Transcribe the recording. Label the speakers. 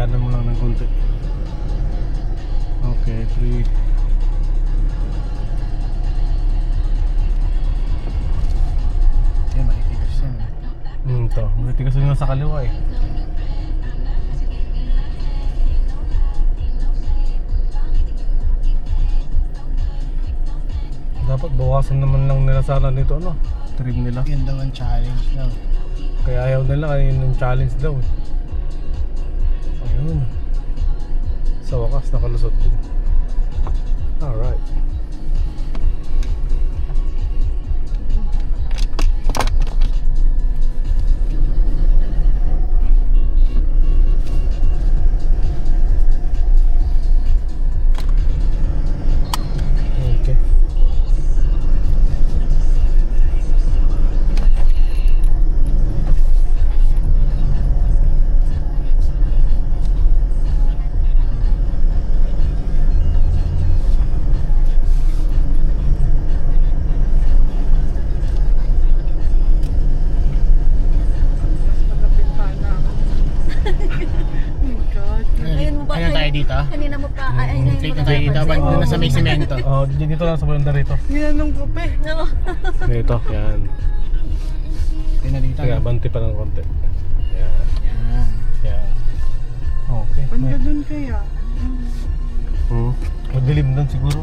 Speaker 1: kanan mo lang ng konti. Okay, 3.
Speaker 2: Yan, makitigas yan.
Speaker 1: Ito. Matigas nga sa kaliwa eh. Dapat bawasan naman lang nila sana nito ano, trim nila.
Speaker 2: Yun daw ang challenge daw.
Speaker 1: Kaya ayaw nila, ayun yung challenge daw eh. Ayun. Sa wakas nakalusot din. Alright. Okay.
Speaker 3: Ayun mo ba?
Speaker 2: Ano tayo dito?
Speaker 3: Kanina mo pa. Ay, ngayon
Speaker 2: Click
Speaker 3: mo
Speaker 2: na tayo dito.
Speaker 3: napansin.
Speaker 2: Banda na sa may semento.
Speaker 1: Oh, dito lang sa banda rito.
Speaker 3: Ginanong ko pa. No.
Speaker 1: Dito, yan.
Speaker 2: Yun na dito.
Speaker 1: Kaya banti pa ng konti. Yan.
Speaker 2: Yan.
Speaker 1: Yan. Okay.
Speaker 4: Banda dun kaya.
Speaker 1: Madilim doon siguro.